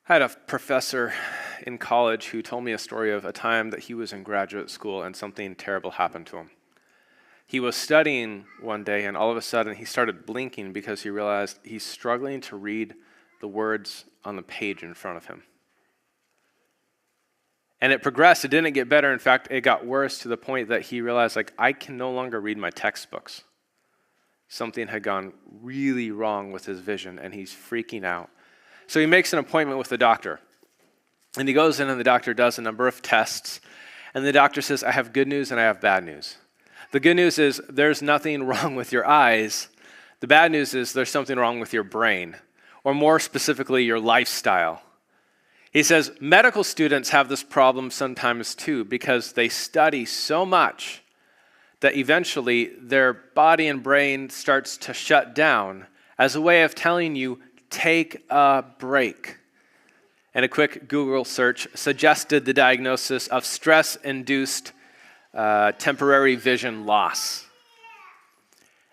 I had a professor in college who told me a story of a time that he was in graduate school and something terrible happened to him. He was studying one day and all of a sudden he started blinking because he realized he's struggling to read the words on the page in front of him. And it progressed. It didn't get better. In fact, it got worse to the point that he realized, I can no longer read my textbooks. Something had gone really wrong with his vision and he's freaking out. So he makes an appointment with the doctor. And he goes in and the doctor does a number of tests. And the doctor says, I have good news and I have bad news. The good news is there's nothing wrong with your eyes. The bad news is there's something wrong with your brain, or more specifically, your lifestyle. He says medical students have this problem sometimes too because they study so much that eventually their body and brain starts to shut down as a way of telling you, take a break. And a quick Google search suggested the diagnosis of stress-induced temporary vision loss.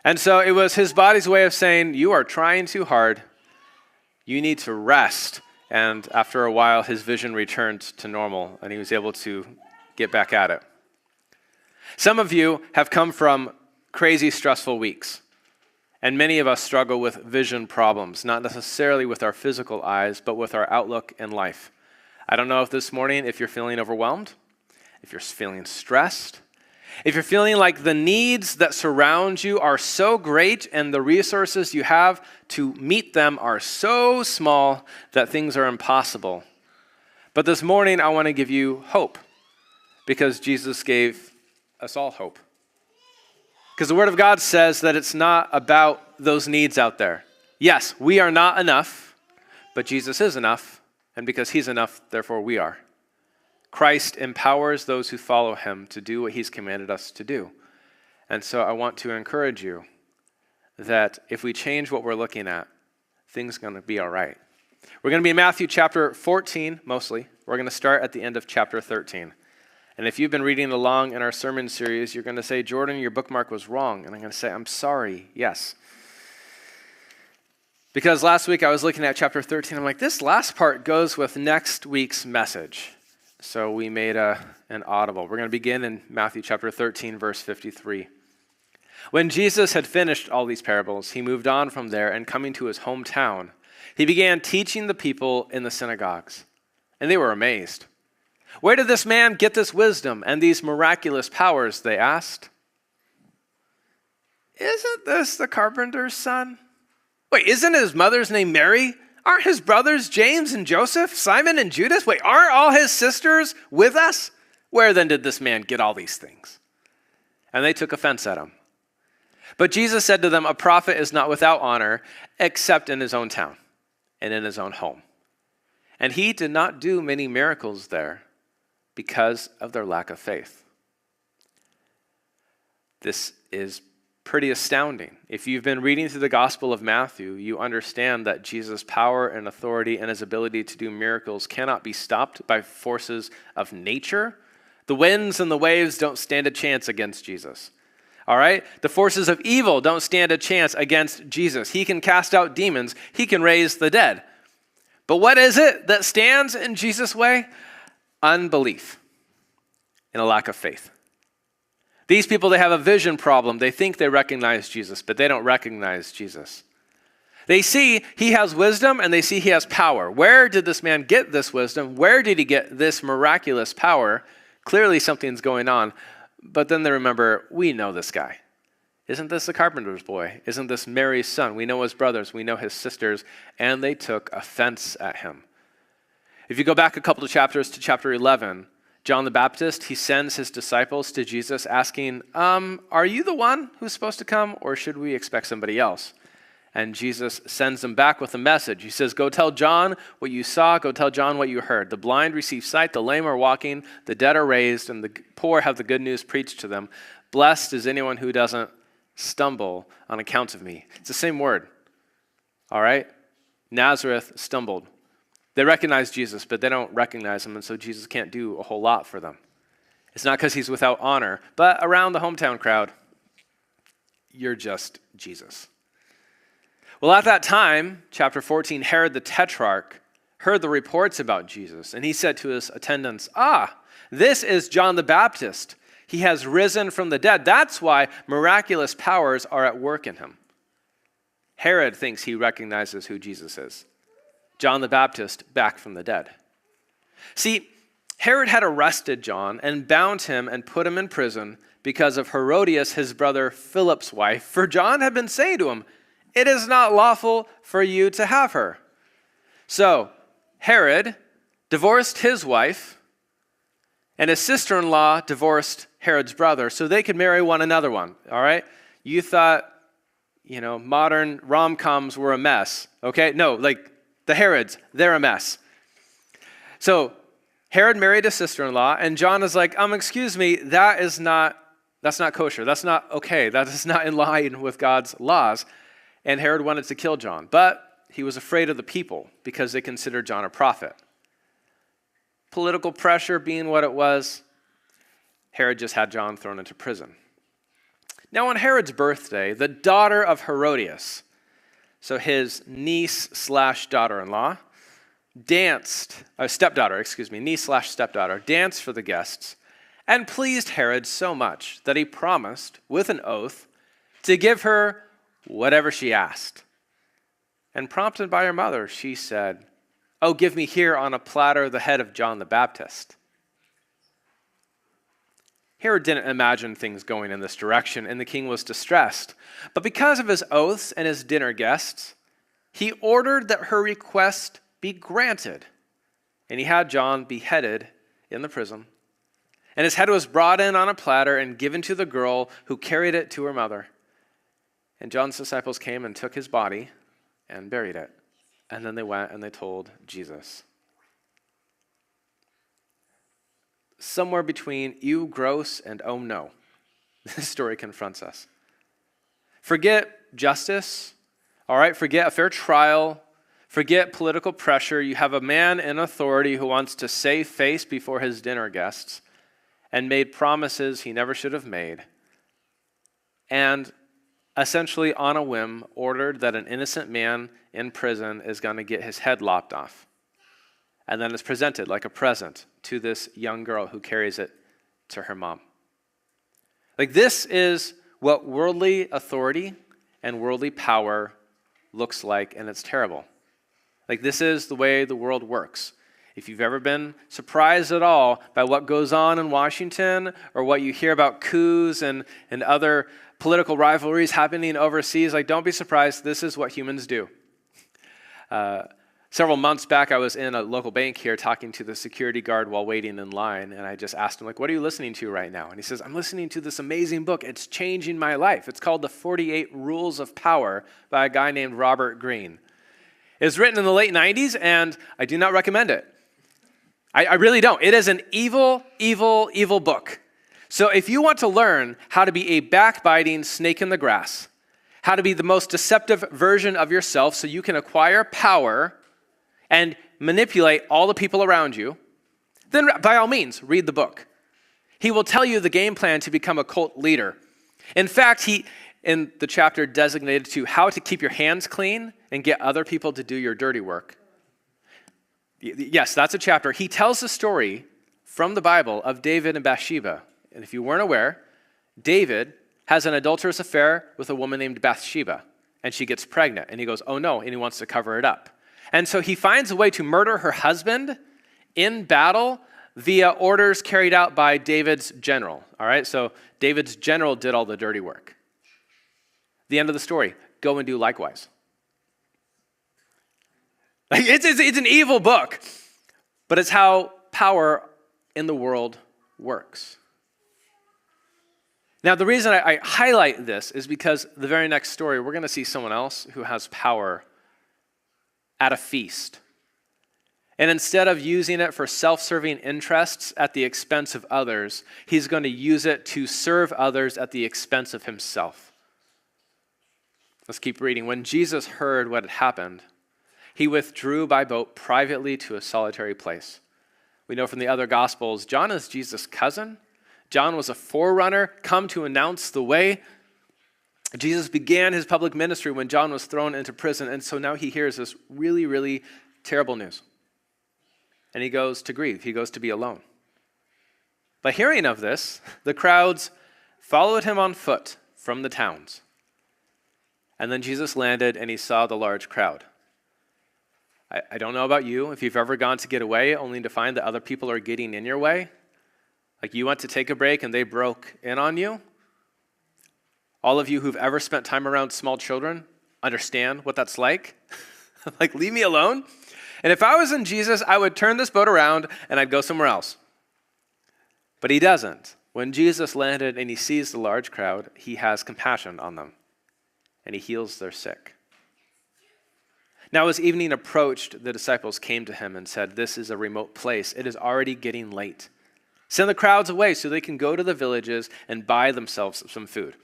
And so it was his body's way of saying, you are trying too hard. You need to rest. And after a while, his vision returned to normal, and he was able to get back at it. Some of you have come from crazy, stressful weeks. And many of us struggle with vision problems, not necessarily with our physical eyes, but with our outlook in life. I don't know if this morning, if you're feeling overwhelmed, if you're feeling stressed, if you're feeling like the needs that surround you are so great and the resources you have to meet them are so small that things are impossible. But this morning, I want to give you hope because Jesus gave us all hope. Because the Word of God says that it's not about those needs out there. Yes, we are not enough, but Jesus is enough, and because He's enough, therefore we are. Christ empowers those who follow Him to do what He's commanded us to do. And so I want to encourage you that if we change what we're looking at, things are going to be all right. We're going to be in Matthew chapter 14, mostly. We're going to start at the end of chapter 13. And if you've been reading along in our sermon series, you're going to say, Jordan, your bookmark was wrong. And I'm going to say, I'm sorry, yes. Because last week I was looking at chapter 13. I'm like, this last part goes with next week's message. So we made an audible. We're going to begin in Matthew chapter 13, verse 53. When Jesus had finished all these parables, he moved on from there, and coming to his hometown, he began teaching the people in the synagogues. And they were amazed. Where did this man get this wisdom and these miraculous powers, they asked. Isn't this the carpenter's son? Wait, isn't his mother's name Mary? Aren't his brothers James and Joseph, Simon and Judas? Wait, aren't all his sisters with us? Where then did this man get all these things? And they took offense at him. But Jesus said to them, a prophet is not without honor except in his own town and in his own home. And he did not do many miracles there because of their lack of faith. This is pretty astounding. If you've been reading through the Gospel of Matthew, you understand that Jesus' power and authority and his ability to do miracles cannot be stopped by forces of nature. The winds and the waves don't stand a chance against Jesus. All right? The forces of evil don't stand a chance against Jesus. He can cast out demons. He can raise the dead. But what is it that stands in Jesus' way? Unbelief and a lack of faith. These people, they have a vision problem. They think they recognize Jesus, but they don't recognize Jesus. They see he has wisdom and they see he has power. Where did this man get this wisdom? Where did he get this miraculous power? Clearly something's going on. But then they remember, we know this guy. Isn't this the carpenter's boy? Isn't this Mary's son? We know his brothers. We know his sisters. And they took offense at him. If you go back a couple of chapters to chapter 11, John the Baptist, he sends his disciples to Jesus asking, are you the one who's supposed to come, or should we expect somebody else? And Jesus sends them back with a message. He says, go tell John what you saw, go tell John what you heard. The blind receive sight, the lame are walking, the dead are raised, and the poor have the good news preached to them. Blessed is anyone who doesn't stumble on account of me. It's the same word, all right? Nazareth stumbled. They recognize Jesus, but they don't recognize him, and so Jesus can't do a whole lot for them. It's not because he's without honor, but around the hometown crowd, you're just Jesus. Well, at that time, chapter 14, Herod the Tetrarch heard the reports about Jesus, and he said to his attendants, "Ah, this is John the Baptist. He has risen from the dead. That's why miraculous powers are at work in him." Herod thinks he recognizes who Jesus is. John the Baptist back from the dead. See, Herod had arrested John and bound him and put him in prison because of Herodias, his brother Philip's wife, for John had been saying to him, "It is not lawful for you to have her." So Herod divorced his wife, and his sister-in-law divorced Herod's brother so they could marry one another one, all right? You thought, modern rom-coms were a mess, okay? No, like the Herods, they're a mess. So Herod married his sister-in-law, and John is like, excuse me, that's not kosher. That's not okay. That is not in line with God's laws. And Herod wanted to kill John, but he was afraid of the people because they considered John a prophet. Political pressure being what it was, Herod just had John thrown into prison. Now on Herod's birthday, the daughter of Herodias, so his niece/daughter-in-law, niece/stepdaughter, danced for the guests and pleased Herod so much that he promised, with an oath, to give her whatever she asked. And prompted by her mother, she said, "Oh, give me here on a platter the head of John the Baptist." Herod didn't imagine things going in this direction, and the king was distressed. But because of his oaths and his dinner guests, he ordered that her request be granted. And he had John beheaded in the prison. And his head was brought in on a platter and given to the girl who carried it to her mother. And John's disciples came and took his body and buried it. And then they went and they told Jesus. Somewhere between ew, gross, and oh no, this story confronts us. Forget justice, all right? Forget a fair trial. Forget political pressure. You have a man in authority who wants to save face before his dinner guests and made promises he never should have made. And essentially on a whim ordered that an innocent man in prison is going to get his head lopped off. And then it's presented like a present to this young girl who carries it to her mom. Like, this is what worldly authority and worldly power looks like, and it's terrible. Like, this is the way the world works. If you've ever been surprised at all by what goes on in Washington or what you hear about coups and other political rivalries happening overseas, don't be surprised. This is what humans do. Several months back, I was in a local bank here talking to the security guard while waiting in line, and I just asked him, what are you listening to right now? And he says, I'm listening to this amazing book. It's changing my life. It's called The 48 Rules of Power by a guy named Robert Greene. It was written in the late 90s, and I do not recommend it. I really don't. It is an evil, evil, evil book. So if you want to learn how to be a backbiting snake in the grass, how to be the most deceptive version of yourself so you can acquire power and manipulate all the people around you, then by all means, read the book. He will tell you the game plan to become a cult leader. In fact, he, in the chapter designated to how to keep your hands clean and get other people to do your dirty work. Yes, that's a chapter. He tells the story from the Bible of David and Bathsheba. And if you weren't aware, David has an adulterous affair with a woman named Bathsheba, and she gets pregnant. And he goes, oh no, and he wants to cover it up. And so he finds a way to murder her husband in battle via orders carried out by David's general. All right, so David's general did all the dirty work. The end of the story, go and do likewise. It's an evil book, but it's how power in the world works. Now, the reason I highlight this is because the very next story, we're going to see someone else who has power at a feast. And instead of using it for self-serving interests at the expense of others, he's going to use it to serve others at the expense of himself. Let's keep reading. When Jesus heard what had happened, he withdrew by boat privately to a solitary place. We know from the other Gospels, John is Jesus' cousin. John was a forerunner, come to announce the way. Jesus began his public ministry when John was thrown into prison, and so now he hears this really, really terrible news. and he goes to grieve. He goes to be alone. By hearing of this, the crowds followed him on foot from the towns. And then Jesus landed and he saw the large crowd. I don't know about you, if you've ever gone to get away only to find that other people are getting in your way. Like you went to take a break and they broke in on you. All of you who've ever spent time around small children understand what that's like. Like, leave me alone. And if I was in Jesus, I would turn this boat around and I'd go somewhere else. But he doesn't. When Jesus landed and he sees the large crowd, he has compassion on them and he heals their sick. Now, as evening approached, the disciples came to him and said, "This is a remote place. It is already getting late. Send the crowds away so they can go to the villages and buy themselves some food."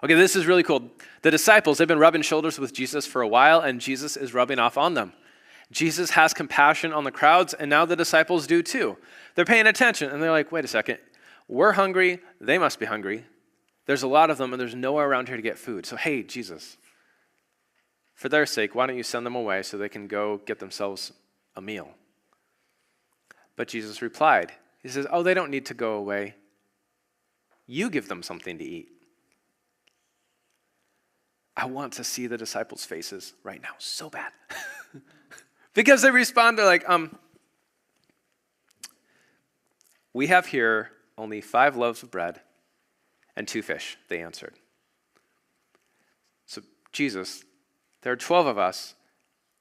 Okay, this is really cool. The disciples, they've been rubbing shoulders with Jesus for a while, and Jesus is rubbing off on them. Jesus has compassion on the crowds, and now the disciples do too. They're paying attention, and they're like, wait a second. We're hungry. They must be hungry. There's a lot of them, and there's nowhere around here to get food. So, hey, Jesus, for their sake, why don't you send them away so they can go get themselves a meal? But Jesus replied, he says, oh, they don't need to go away. You give them something to eat. I want to see the disciples' faces right now so bad. Because they respond, they're like, we have here only 5 loaves of bread and 2 fish, they answered. So, Jesus, there are 12 of us,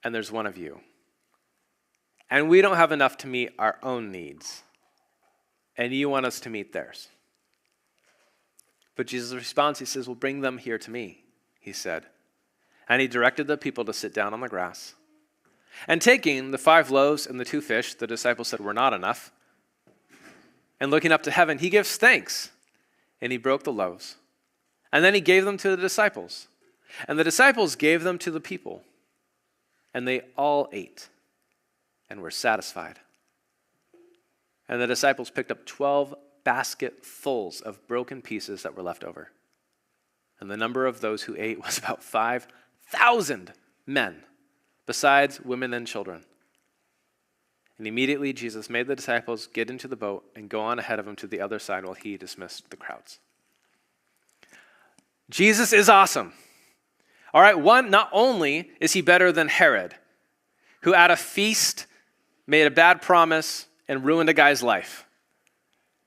and there's 1 of you. And we don't have enough to meet our own needs. And you want us to meet theirs. But Jesus' response, he says, well, bring them here to me, he said. And he directed the people to sit down on the grass. And taking the 5 loaves and the 2 fish, the disciples said were not enough. And looking up to heaven, he gives thanks. And he broke the loaves. And then he gave them to the disciples. And the disciples gave them to the people. And they all ate and were satisfied. And the disciples picked up 12 basketfuls of broken pieces that were left over. And the number of those who ate was about 5,000 men, besides women and children. And immediately Jesus made the disciples get into the boat and go on ahead of him to the other side while he dismissed the crowds. Jesus is awesome. All right, not only is he better than Herod, who at a feast made a bad promise and ruined a guy's life.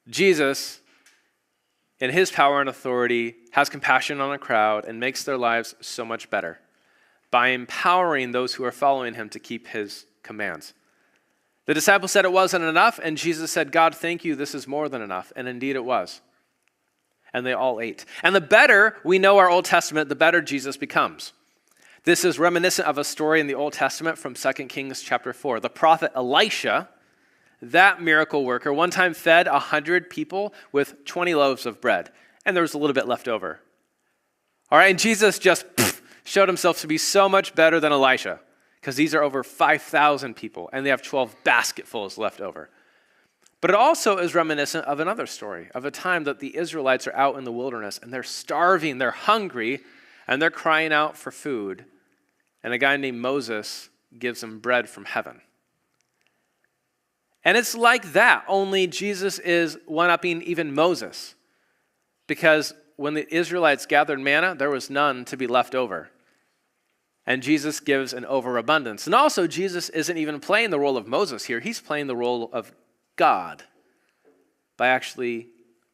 Jesus, in his power and authority, has compassion on a crowd and makes their lives so much better by empowering those who are following him to keep his commands. The disciples said it wasn't enough, and Jesus said, God, thank you, this is more than enough. And indeed it was. And they all ate. And the better we know our Old Testament, the better Jesus becomes. This is reminiscent of a story in the Old Testament from 2 Kings chapter 4. The prophet Elisha, that miracle worker, one time fed 100 people with 20 loaves of bread. And there was a little bit left over. All right, and Jesus just showed himself to be so much better than Elisha, because these are over 5,000 people, and they have 12 basketfuls left over. But it also is reminiscent of another story, of a time that the Israelites are out in the wilderness, and they're starving, they're hungry, and they're crying out for food. And a guy named Moses gives them bread from heaven. And it's like that, only Jesus is one-upping even Moses. Because when the Israelites gathered manna, there was none to be left over. And Jesus gives an overabundance. And also, Jesus isn't even playing the role of Moses here. He's playing the role of God by actually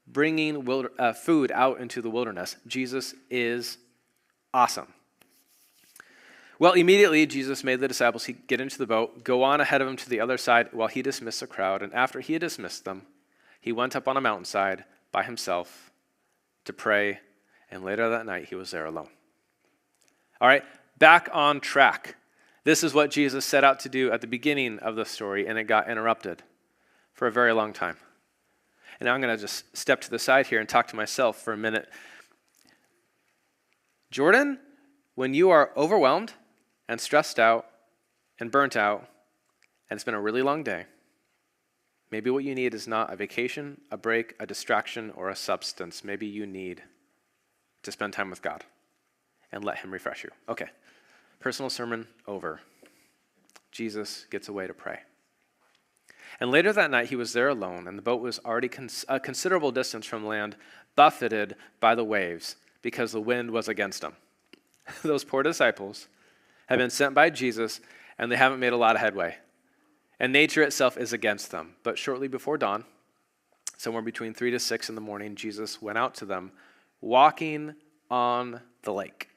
bringing food out into the wilderness. Jesus is awesome. Well, immediately, Jesus made the disciples get into the boat, go on ahead of him to the other side while he dismissed the crowd. And after he had dismissed them, he went up on a mountainside by himself to pray. And later that night, he was there alone. All right, back on track. This is what Jesus set out to do at the beginning of the story, and it got interrupted for a very long time. And now I'm going to just step to the side here and talk to myself for a minute. Jordan, when you are overwhelmed and stressed out and burnt out, and it's been a really long day, maybe what you need is not a vacation, a break, a distraction, or a substance. Maybe you need to spend time with God and let him refresh you. Okay, personal sermon over. Jesus gets away to pray. And later that night he was there alone, and the boat was already a considerable distance from land, buffeted by the waves, because the wind was against them. Those poor disciples have been sent by Jesus, and they haven't made a lot of headway. And nature itself is against them. But shortly before dawn, somewhere between 3 to 6 in the morning, Jesus went out to them, walking on the lake.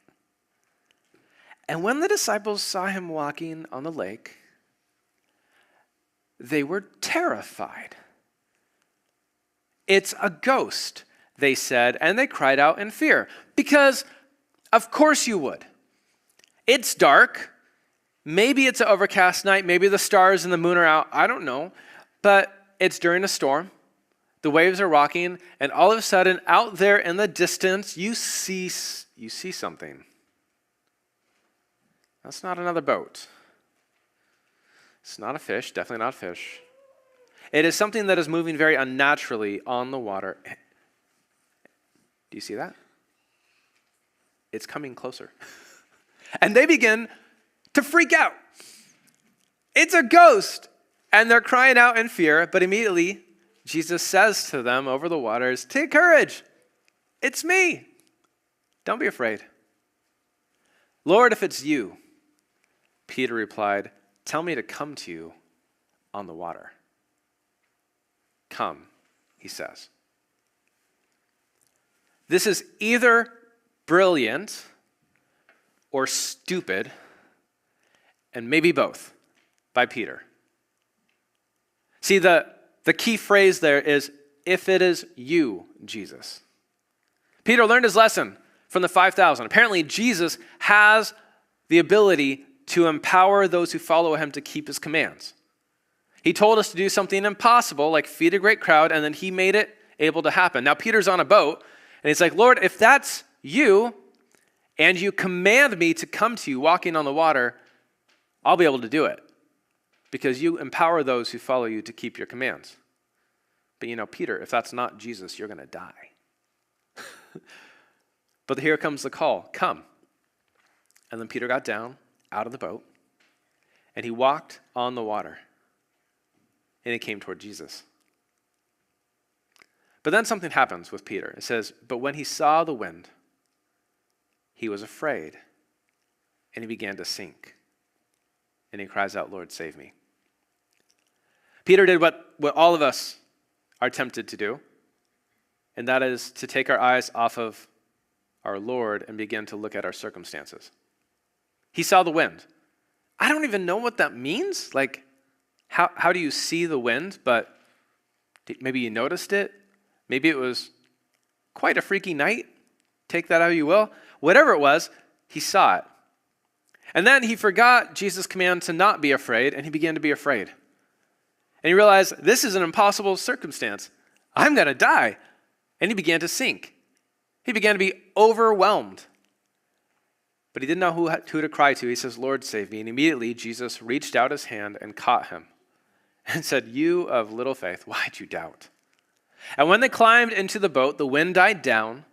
And when the disciples saw him walking on the lake, they were terrified. "It's a ghost," they said, and they cried out in fear. Because, of course you would. It's dark. Maybe it's an overcast night. Maybe the stars and the moon are out. I don't know. But it's during a storm. The waves are rocking, and all of a sudden, out there in the distance, you see something. That's not another boat. It's not a fish, definitely not a fish. It is something that is moving very unnaturally on the water. Do you see that? It's coming closer. And they begin to freak out. It's a ghost. And they're crying out in fear, but immediately Jesus says to them over the waters, "Take courage. It's me. Don't be afraid." "Lord, if it's you," Peter replied, "tell me to come to you on the water." "Come," he says. This is either brilliant or stupid, and maybe both, by Peter. See, the key phrase there is, "if it is you, Jesus." Peter learned his lesson from the 5,000. Apparently, Jesus has the ability to empower those who follow him to keep his commands. He told us to do something impossible, like feed a great crowd, and then he made it able to happen. Now, Peter's on a boat, and he's like, "Lord, if that's you, and you command me to come to you walking on the water, I'll be able to do it, because you empower those who follow you to keep your commands." But Peter, if that's not Jesus, you're going to die. But here comes the call, "Come." And then Peter got down out of the boat, and he walked on the water, and he came toward Jesus. But then something happens with Peter. It says, "But when he saw the wind, he was afraid, and he began to sink. And he cries out, 'Lord, save me.'" Peter did what all of us are tempted to do, and that is to take our eyes off of our Lord and begin to look at our circumstances. He saw the wind. I don't even know what that means. Like, how do you see the wind? But maybe you noticed it. Maybe it was quite a freaky night. Take that how you will. Whatever it was, he saw it. And then he forgot Jesus' command to not be afraid, and he began to be afraid. And he realized, this is an impossible circumstance. I'm going to die. And he began to sink. He began to be overwhelmed. But he didn't know who to cry to. He says, "Lord, save me." And immediately Jesus reached out his hand and caught him and said, "You of little faith, why'd you doubt?" And when they climbed into the boat, the wind died down,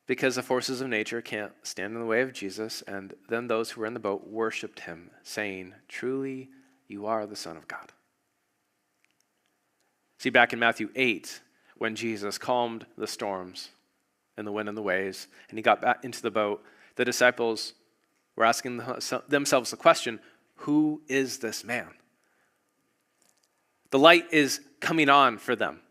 because the forces of nature can't stand in the way of Jesus. And then those who were in the boat worshiped him, saying, "Truly, you are the Son of God." See, back in Matthew 8, when Jesus calmed the storms and the wind and the waves, and he got back into the boat, the disciples were asking themselves the question, who is this man? The light is coming on for them.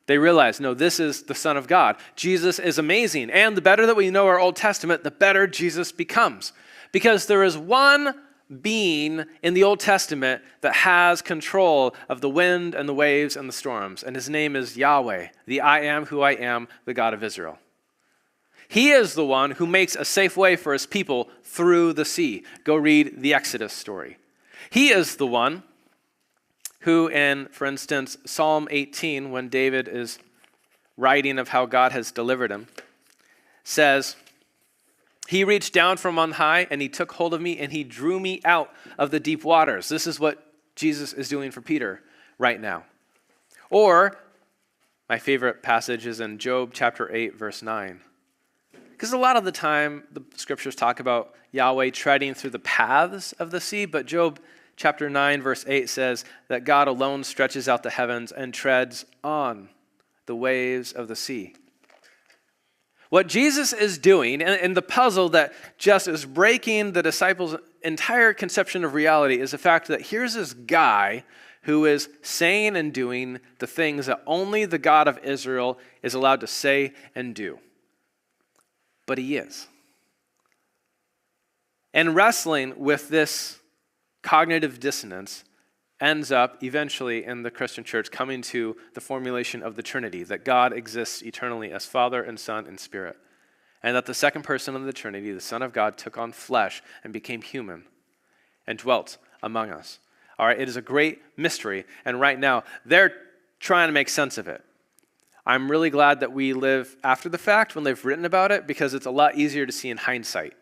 They realize, no, this is the Son of God. Jesus is amazing. And the better that we know our Old Testament, the better Jesus becomes. Because there is one being in the Old Testament that has control of the wind and the waves and the storms. And his name is Yahweh, the I am who I am, the God of Israel. He is the one who makes a safe way for his people through the sea. Go read the Exodus story. He is the one who, in, for instance, Psalm 18, when David is writing of how God has delivered him, says, "He reached down from on high, and he took hold of me, and he drew me out of the deep waters." This is what Jesus is doing for Peter right now. Or, my favorite passage is in Job chapter 8, verse 9. Because a lot of the time, the scriptures talk about Yahweh treading through the paths of the sea, but Job chapter 9, verse 8 says that God alone stretches out the heavens and treads on the waves of the sea. What Jesus is doing, and the puzzle that just is breaking the disciples' entire conception of reality, is the fact that here's this guy who is saying and doing the things that only the God of Israel is allowed to say and do. But he is. And wrestling with this cognitive dissonance ends up eventually in the Christian church coming to the formulation of the Trinity, that God exists eternally as Father and Son and Spirit, and that the second person of the Trinity, the Son of God, took on flesh and became human and dwelt among us. All right, it is a great mystery, and right now they're trying to make sense of it. I'm really glad that we live after the fact when they've written about it, because it's a lot easier to see in hindsight.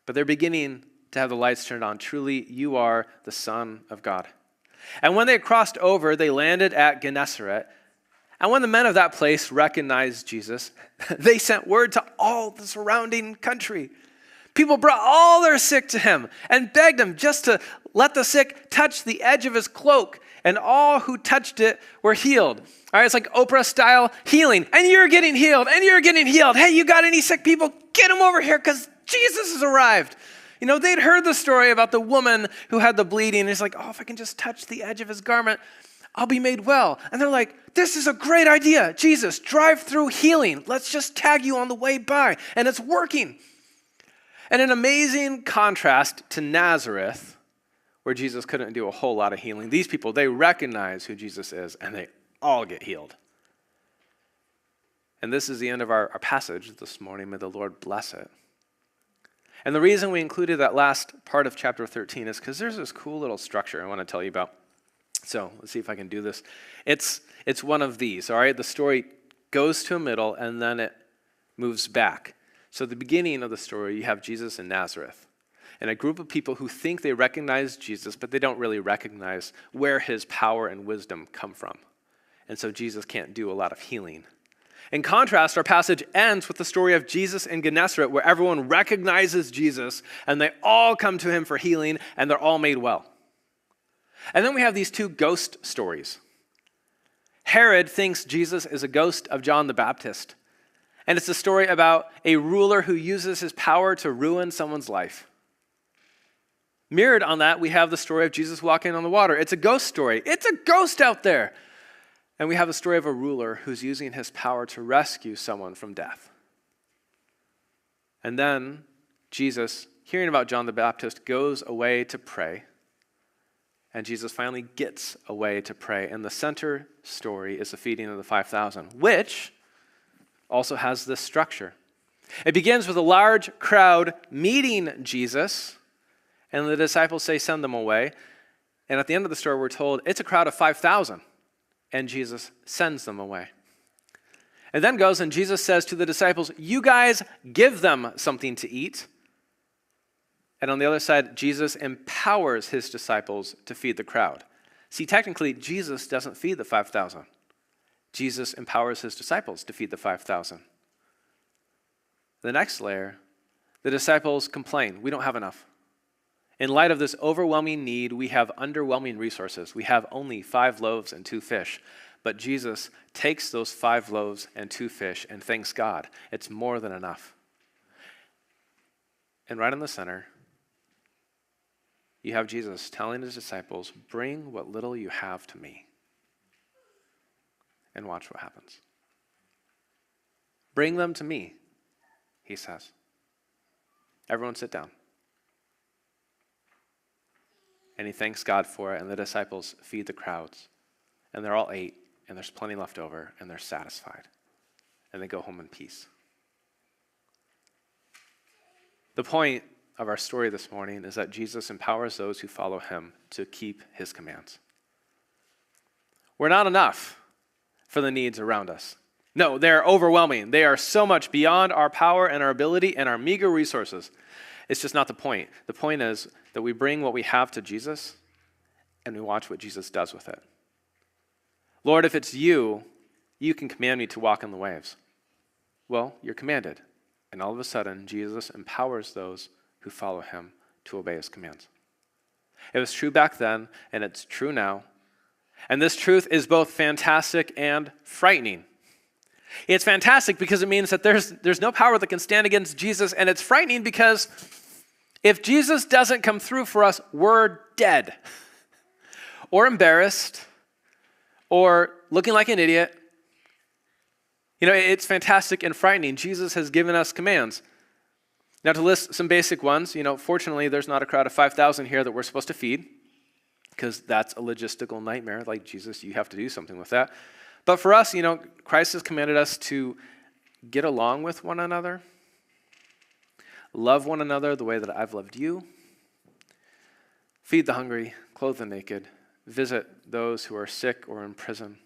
But they're beginning to have the lights turned on. Truly, you are the Son of God. And when they crossed over, they landed at Gennesaret. And when the men of that place recognized Jesus, they sent word to all the surrounding country. People brought all their sick to him and begged him just to let the sick touch the edge of his cloak. And all who touched it were healed. All right, it's like Oprah-style healing. And you're getting healed, and you're getting healed. Hey, you got any sick people? Get them over here because Jesus has arrived. You know, they'd heard the story about the woman who had the bleeding. And it's like, oh, if I can just touch the edge of his garment, I'll be made well. And they're like, this is a great idea. Jesus, drive through healing. Let's just tag you on the way by. And it's working. And an amazing contrast to Nazareth, where Jesus couldn't do a whole lot of healing. These people, they recognize who Jesus is, and they all get healed. And this is the end of our passage this morning. May the Lord bless it. And the reason we included that last part of chapter 13 is because there's this cool little structure I want to tell you about. So let's see if I can do this. It's one of these, all right? The story goes to a middle, and then it moves back. So at the beginning of the story, you have Jesus in Nazareth, and a group of people who think they recognize Jesus, but they don't really recognize where his power and wisdom come from. And so Jesus can't do a lot of healing. In contrast, our passage ends with the story of Jesus in Gennesaret, where everyone recognizes Jesus, and they all come to him for healing, and they're all made well. And then we have these two ghost stories. Herod thinks Jesus is a ghost of John the Baptist, and it's a story about a ruler who uses his power to ruin someone's life. Mirrored on that, we have the story of Jesus walking on the water. It's a ghost story. It's a ghost out there. And we have the story of a ruler who's using his power to rescue someone from death. And then Jesus, hearing about John the Baptist, goes away to pray. And Jesus finally gets away to pray. And the center story is the feeding of the 5,000, which also has this structure. It begins with a large crowd meeting Jesus, and the disciples say, send them away. And at the end of the story, we're told it's a crowd of 5,000. And Jesus sends them away. And then goes and Jesus says to the disciples, you guys give them something to eat. And on the other side, Jesus empowers his disciples to feed the crowd. See, technically, Jesus doesn't feed the 5,000. Jesus empowers his disciples to feed the 5,000. The next layer, the disciples complain, we don't have enough. In light of this overwhelming need, we have underwhelming resources. We have only 5 loaves and 2 fish. But Jesus takes those 5 loaves and 2 fish and thanks God. It's more than enough. And right in the center, you have Jesus telling his disciples, bring what little you have to me. And watch what happens. Bring them to me, he says. Everyone sit down. And he thanks God for it, and the disciples feed the crowds. And they're all ate, and there's plenty left over, and they're satisfied. And they go home in peace. The point of our story this morning is that Jesus empowers those who follow him to keep his commands. We're not enough for the needs around us. No, they're overwhelming. They are so much beyond our power and our ability and our meager resources. It's just not the point. The point is that we bring what we have to Jesus and we watch what Jesus does with it. Lord, if it's you, you can command me to walk on the waves. Well, you're commanded. And all of a sudden, Jesus empowers those who follow him to obey his commands. It was true back then, and it's true now. And this truth is both fantastic and frightening. It's fantastic because it means that there's no power that can stand against Jesus, and it's frightening because if Jesus doesn't come through for us, we're dead, or embarrassed, or looking like an idiot. It's fantastic and frightening. Jesus has given us commands. Now, to list some basic ones, fortunately, there's not a crowd of 5,000 here that we're supposed to feed, because that's a logistical nightmare. Like, Jesus, you have to do something with that. But for us, Christ has commanded us to get along with one another, love one another the way that I've loved you, feed the hungry, clothe the naked, visit those who are sick or in prison,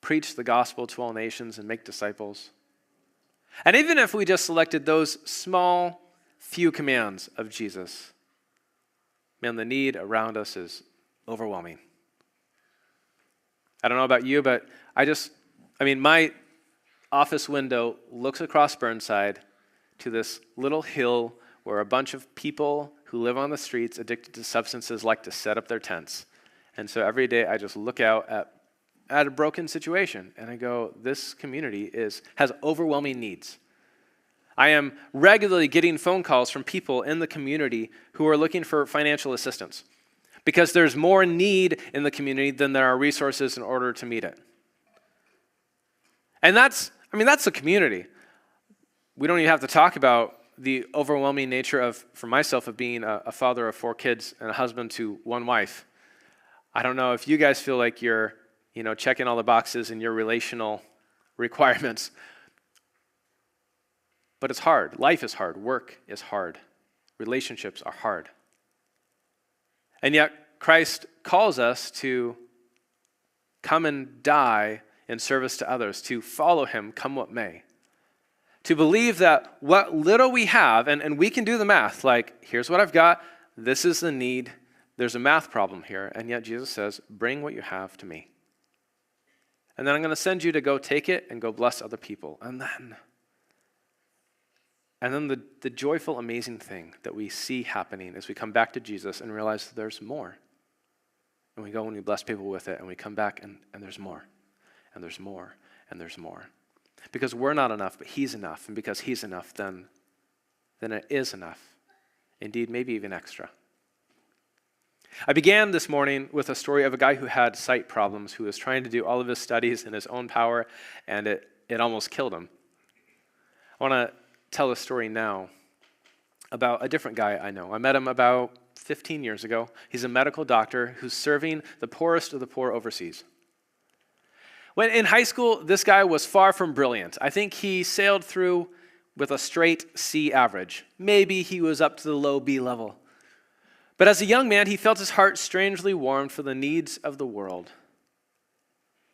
preach the gospel to all nations and make disciples. And even if we just selected those small, few commands of Jesus, man, the need around us is overwhelming. I don't know about you, but my office window looks across Burnside to this little hill where a bunch of people who live on the streets addicted to substances like to set up their tents. And so every day I just look out at a broken situation and I go, this community has overwhelming needs. I am regularly getting phone calls from people in the community who are looking for financial assistance because there's more need in the community than there are resources in order to meet it. And that's the community. We don't even have to talk about the overwhelming nature for myself, of being a father of 4 kids and a husband to 1 wife. I don't know if you guys feel like you're, checking all the boxes in your relational requirements. But it's hard. Life is hard. Work is hard. Relationships are hard. And yet, Christ calls us to come and die in service to others, to follow him come what may. To believe that what little we have, and we can do the math, like, here's what I've got, this is the need, there's a math problem here, and yet Jesus says, bring what you have to me. And then I'm going to send you to go take it and go bless other people. And then the joyful, amazing thing that we see happening as we come back to Jesus and realize there's more. And we go and we bless people with it, and we come back and there's more, and there's more, and there's more. Because we're not enough, but he's enough. And because he's enough, then it is enough. Indeed, maybe even extra. I began this morning with a story of a guy who had sight problems, who was trying to do all of his studies in his own power, and it almost killed him. I want to tell a story now about a different guy I know. I met him about 15 years ago. He's a medical doctor who's serving the poorest of the poor overseas. When in high school, this guy was far from brilliant. I think he sailed through with a straight C average. Maybe he was up to the low B level. But as a young man, he felt his heart strangely warmed for the needs of the world.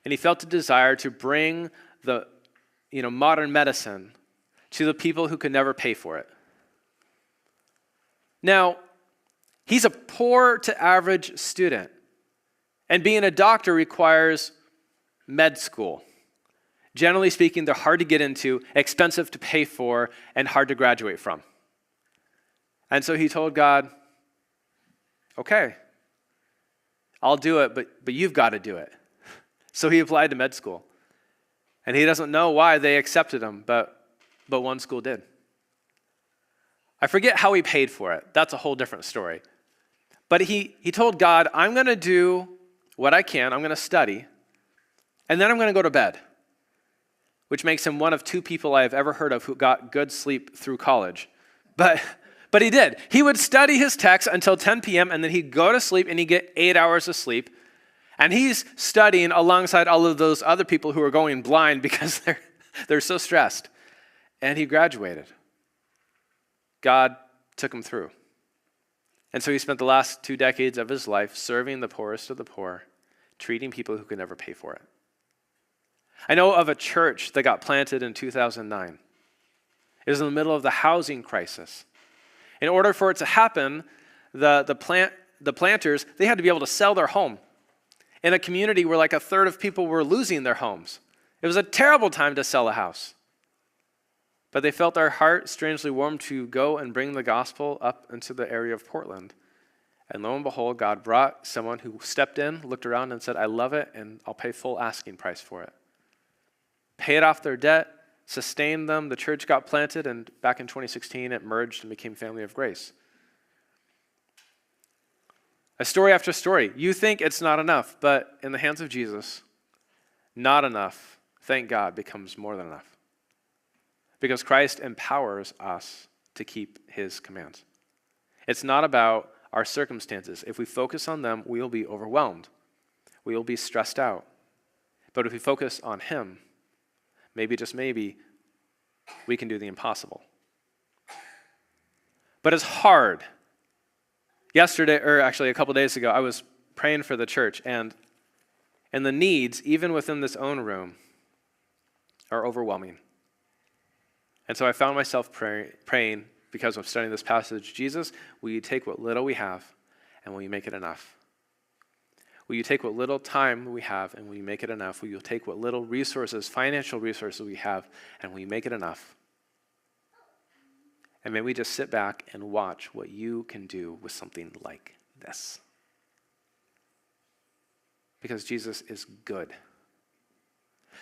And he felt a desire to bring the modern medicine to the people who could never pay for it. Now, he's a poor to average student. And being a doctor requires med school. Generally speaking, they're hard to get into, expensive to pay for, and hard to graduate from. And so he told God, okay, I'll do it, but you've got to do it. So he applied to med school. And he doesn't know why they accepted him, but one school did. I forget how he paid for it. That's a whole different story. But he told God, I'm going to do what I can. I'm going to study. And then I'm going to go to bed, which makes him one of 2 people I have ever heard of who got good sleep through college. But he did. He would study his text until 10 p.m., and then he'd go to sleep, and he'd get 8 hours of sleep. And he's studying alongside all of those other people who are going blind because they're so stressed. And he graduated. God took him through. And so he spent the last 2 decades of his life serving the poorest of the poor, treating people who could never pay for it. I know of a church that got planted in 2009. It was in the middle of the housing crisis. In order for it to happen, the planters, they had to be able to sell their home in a community where like a third of people were losing their homes. It was a terrible time to sell a house. But they felt their heart strangely warm to go and bring the gospel up into the area of Portland And lo and behold, God brought someone who stepped in, looked around, and said, I love it, and I'll pay full asking price for it. Paid off their debt, sustained them, the church got planted, and back in 2016, it merged and became Family of Grace. A story after story. You think it's not enough, but in the hands of Jesus, not enough, thank God, becomes more than enough. Because Christ empowers us to keep his commands. It's not about our circumstances. If we focus on them, we will be overwhelmed. We will be stressed out. But if we focus on him, maybe, just maybe, we can do the impossible. But it's hard. Yesterday, or actually a couple days ago, I was praying for the church, and the needs, even within this own room, are overwhelming. And so I found myself praying, because I'm studying this passage, Jesus, will you take what little we have, and will you make it enough? Will you take what little time we have, and will you make it enough? Will you take what little resources, financial resources we have, and will you make it enough? And may we just sit back and watch what you can do with something like this. Because Jesus is good.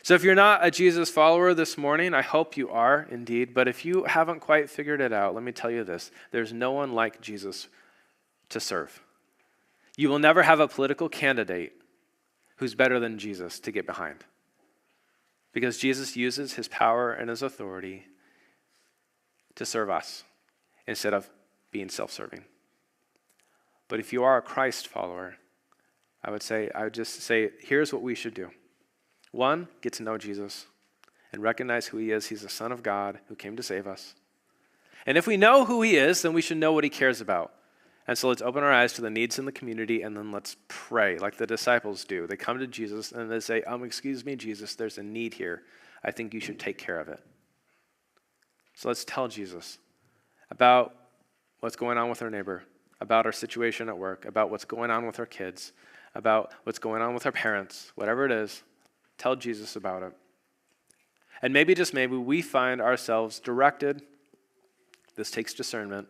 So if you're not a Jesus follower this morning, I hope you are indeed. But if you haven't quite figured it out, let me tell you this. There's no one like Jesus to serve. You will never have a political candidate who's better than Jesus to get behind. Because Jesus uses his power and his authority to serve us instead of being self-serving. But if you are a Christ follower, I would just say, here's what we should do. One, get to know Jesus and recognize who he is. He's the Son of God who came to save us. And if we know who he is, then we should know what he cares about. And so let's open our eyes to the needs in the community, and then let's pray like the disciples do. They come to Jesus and they say, excuse me, Jesus, there's a need here. I think you should take care of it. So let's tell Jesus about what's going on with our neighbor, about our situation at work, about what's going on with our kids, about what's going on with our parents, whatever it is. Tell Jesus about it. And maybe, just maybe, we find ourselves directed, this takes discernment,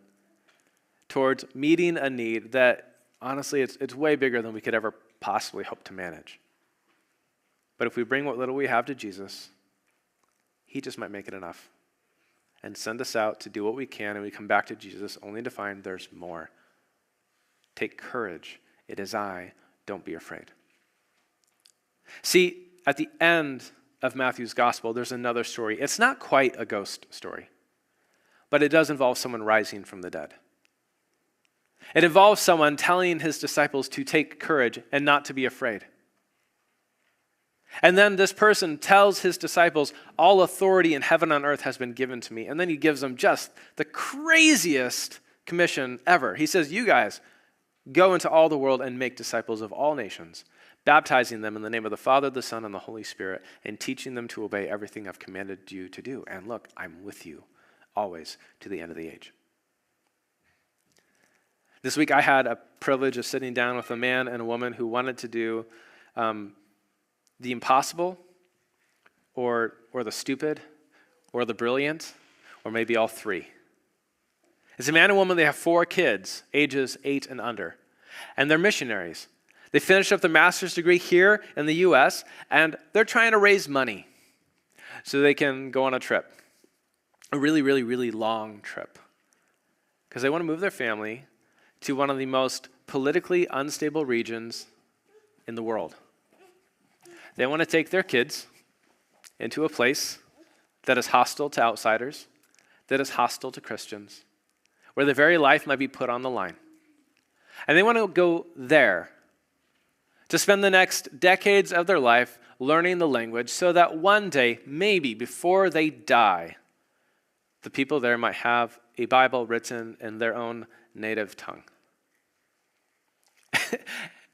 towards meeting a need that, honestly, it's way bigger than we could ever possibly hope to manage. But if we bring what little we have to Jesus, he just might make it enough and send us out to do what we can, and we come back to Jesus only to find there's more. Take courage. It is I. Don't be afraid. See, at the end of Matthew's gospel, there's another story. It's not quite a ghost story, but it does involve someone rising from the dead. It involves someone telling his disciples to take courage and not to be afraid. And then this person tells his disciples, all authority in heaven and earth has been given to me. And then he gives them just the craziest commission ever. He says, you guys, go into all the world and make disciples of all nations, baptizing them in the name of the Father, the Son, and the Holy Spirit, and teaching them to obey everything I've commanded you to do. And look, I'm with you always to the end of the age. This week I had a privilege of sitting down with a man and a woman who wanted to do the impossible, or the stupid, or the brilliant, or maybe all three. As a man and woman, they have 4 kids, ages 8 and under, and they're missionaries. They finished up their master's degree here in the U.S., and they're trying to raise money so they can go on a trip, a really, really, really long trip, because they want to move their family to one of the most politically unstable regions in the world. They want to take their kids into a place that is hostile to outsiders, that is hostile to Christians, where their very life might be put on the line. And they want to go there to spend the next decades of their life learning the language so that one day, maybe before they die, the people there might have a Bible written in their own native tongue.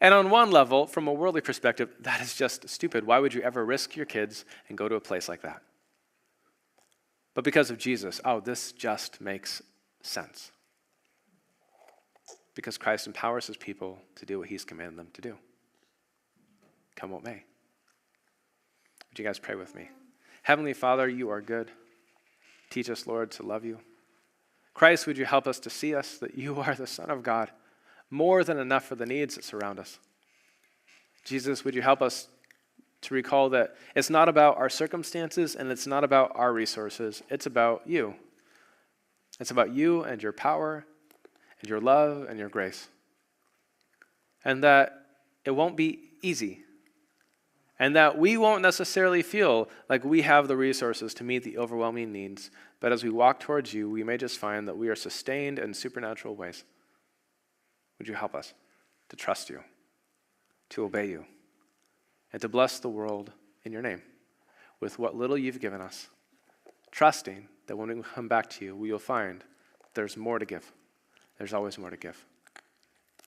And on one level, from a worldly perspective, that is just stupid. Why would you ever risk your kids and go to a place like that? But because of Jesus, this just makes sense. Because Christ empowers his people to do what he's commanded them to do. Come what may. Would you guys pray with me? Heavenly Father, you are good. Teach us, Lord, to love you. Christ, would you help us to see us that you are the Son of God, more than enough for the needs that surround us. Jesus, would you help us to recall that it's not about our circumstances and it's not about our resources. It's about you. It's about you and your power and your love and your grace. And that it won't be easy. And that we won't necessarily feel like we have the resources to meet the overwhelming needs. But as we walk towards you, we may just find that we are sustained in supernatural ways. Would you help us to trust you, to obey you, and to bless the world in your name with what little you've given us, trusting that when we come back to you, we will find there's more to give. There's always more to give.